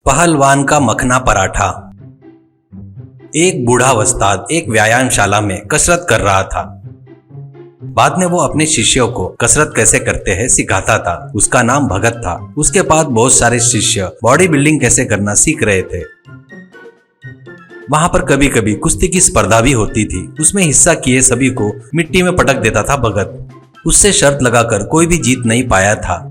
पहलवान का मखना पराठा। एक बूढ़ा उस्ताद एक व्यायामशाला में कसरत कर रहा था। बाद में वो अपने शिष्यों को कसरत कैसे करते हैं सिखाता था। उसका नाम भगत था। उसके पास बहुत सारे शिष्य बॉडी बिल्डिंग कैसे करना सीख रहे थे। वहां पर कभी कभी कुश्ती की स्पर्धा भी होती थी। उसमें हिस्सा किए सभी को मिट्टी में पटक देता था भगत। उससे शर्त लगाकर कोई भी जीत नहीं पाया था।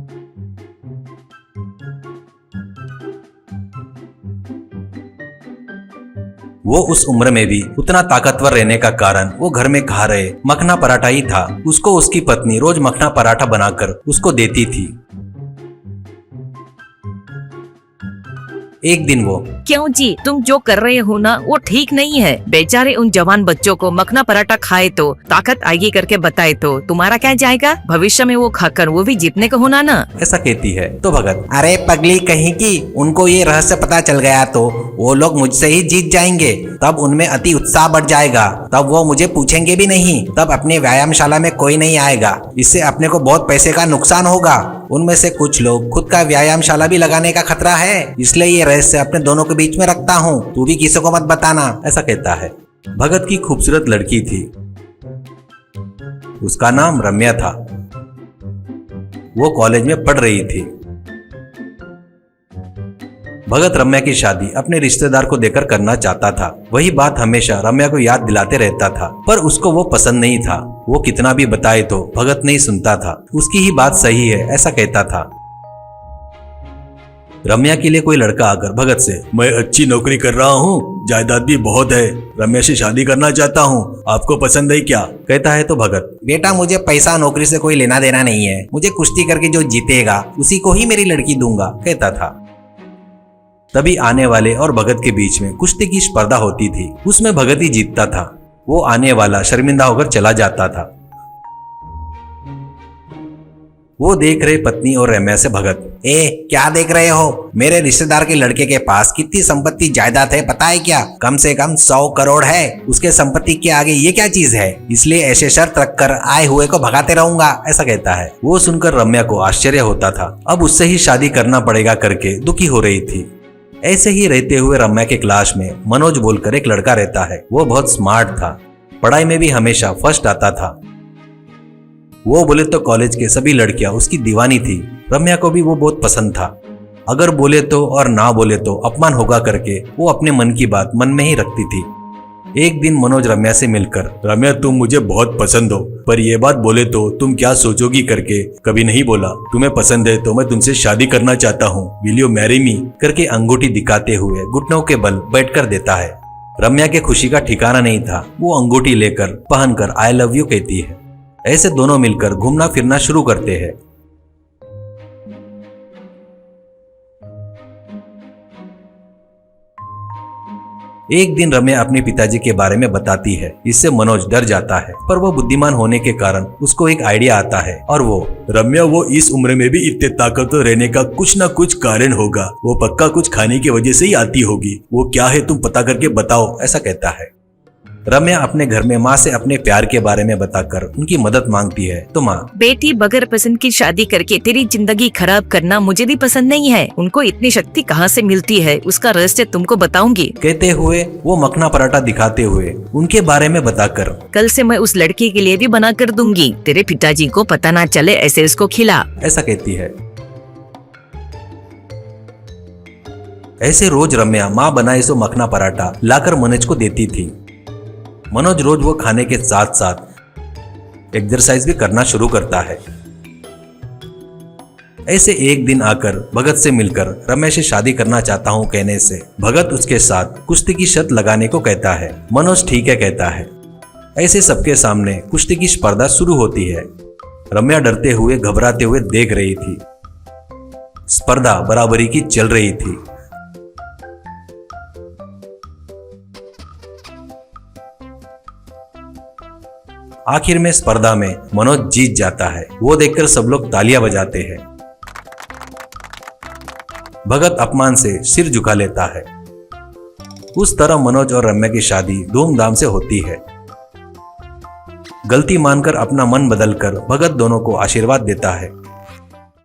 वो उस उम्र में भी उतना ताकतवर रहने का कारण वो घर में खा रहे मखना पराठा ही था। उसको उसकी पत्नी रोज मखना पराठा बनाकर उसको देती थी। एक दिन वो, क्यों जी, तुम जो कर रहे हो ना वो ठीक नहीं है। बेचारे उन जवान बच्चों को मखना पराठा खाए तो ताकत आएगी करके बताए तो तुम्हारा क्या जाएगा। भविष्य में वो खाकर वो भी जीतने को होना ना, ऐसा कहती है। तो भगत, अरे पगली कहीं की, उनको ये रहस्य पता चल गया तो वो लोग मुझसे ही जीत जाएंगे। तब उनमें अति उत्साह बढ़ जाएगा। तब वो मुझे पूछेंगे भी नहीं। तब अपनी व्यायामशाला में कोई नहीं आएगा। इससे अपने को बहुत पैसे का नुकसान होगा। उनमें से कुछ लोग खुद का व्यायामशाला भी लगाने का खतरा है। इसलिए ये रहस्य अपने दोनों के बीच में रखता हूँ। तू भी किसी को मत बताना, ऐसा कहता है। भगत की खूबसूरत लड़की थी। उसका नाम रम्या था। वो कॉलेज में पढ़ रही थी। भगत रम्या की शादी अपने रिश्तेदार को देकर करना चाहता था। वही बात हमेशा रम्या को याद दिलाते रहता था, पर उसको वो पसंद नहीं था। वो कितना भी बताए तो भगत नहीं सुनता था। उसकी ही बात सही है ऐसा कहता था। रम्या के लिए कोई लड़का आकर भगत से, मैं अच्छी नौकरी कर रहा हूँ, जायदाद भी बहुत है, रम्या से शादी करना चाहता हूँ, आपको पसंद है क्या, कहता है। तो भगत, बेटा मुझे पैसा नौकरी से कोई लेना देना नहीं है। मुझे कुश्ती करके जो जीतेगा उसी को ही मेरी लड़की दूंगा, कहता था। तभी आने वाले और भगत के बीच में कुश्ती की स्पर्धा होती थी। उसमें भगत ही जीतता था। वो आने वाला शर्मिंदा होकर चला जाता था। वो देख रहे पत्नी और रम्या से भगत, क्या देख रहे हो? मेरे रिश्तेदार के लड़के के पास कितनी संपत्ति जायदाद है पता है क्या? कम से कम 100 करोड़ है। उसके संपत्ति के आगे ये क्या चीज है? इसलिए ऐसे शर्त रखकर आए हुए को भगाते रहूंगा, ऐसा कहता है। वो सुनकर रम्या को आश्चर्य होता था। अब उससे ही शादी करना पड़ेगा करके दुखी हो रही थी। ऐसे ही रहते हुए रम्या के क्लास में मनोज बोलकर एक लड़का रहता है। वो बहुत स्मार्ट था। पढ़ाई में भी हमेशा फर्स्ट आता था। वो बोले तो कॉलेज के सभी लड़कियां उसकी दीवानी थी। रम्या को भी वो बहुत पसंद था। अगर बोले तो और ना बोले तो अपमान होगा करके वो अपने मन की बात मन में ही रखती थी। एक दिन मनोज रम्या से मिलकर, रम्या तुम मुझे बहुत पसंद हो, पर ये बात बोले तो तुम क्या सोचोगी करके कभी नहीं बोला। तुम्हें पसंद है तो मैं तुमसे शादी करना चाहता हूँ, विल यू मैरी मी करके अंगूठी दिखाते हुए घुटनों के बल बैठकर देता है। रम्या के खुशी का ठिकाना नहीं था। वो अंगूठी लेकर पहनकर आई लव यू कहती है। ऐसे दोनों मिलकर घूमना फिरना शुरू करते हैं। एक दिन रम्या अपने पिताजी के बारे में बताती है। इससे मनोज डर जाता है, पर वो बुद्धिमान होने के कारण उसको एक आइडिया आता है और वो, रम्या वो इस उम्र में भी इतने ताकतवर रहने का कुछ ना कुछ कारण होगा। वो पक्का कुछ खाने की वजह से ही आती होगी। वो क्या है तुम पता करके बताओ, ऐसा कहता है। रम्या अपने घर में माँ से अपने प्यार के बारे में बताकर उनकी मदद मांगती है। तो माँ, बेटी बगैर पसंद की शादी करके तेरी जिंदगी खराब करना मुझे भी पसंद नहीं है। उनको इतनी शक्ति कहाँ से मिलती है उसका रहस्य तुमको बताऊंगी, कहते हुए वो मखना पराठा दिखाते हुए उनके बारे में बताकर, कल से मैं उस लड़की के लिए भी बना कर दूंगी। तेरे पिताजी को पता ना चले ऐसे उसको खिला, ऐसा कहती है। ऐसे रोज रम्या माँ बनाए सो मखना पराठा लाकर मनोज को देती थी। मनोज रोज वो खाने के साथ साथ एक्सरसाइज भी करना शुरू करता है। ऐसे एक दिन आकर भगत से मिलकर रम्या से शादी करना चाहता हूँ कहने से भगत उसके साथ कुश्ती की शर्त लगाने को कहता है। मनोज ठीक है कहता है। ऐसे सबके सामने कुश्ती की स्पर्धा शुरू होती है। रम्या डरते हुए घबराते हुए देख रही थी। स्पर्धा बराबरी की चल रही थी। आखिर में स्पर्धा में मनोज जीत जाता है। वो देखकर सब लोग तालियां बजाते हैं। भगत अपमान से सिर झुका लेता है। उस तरह मनोज और रम्या की शादी धूमधाम से होती है। गलती मानकर अपना मन बदलकर भगत दोनों को आशीर्वाद देता है।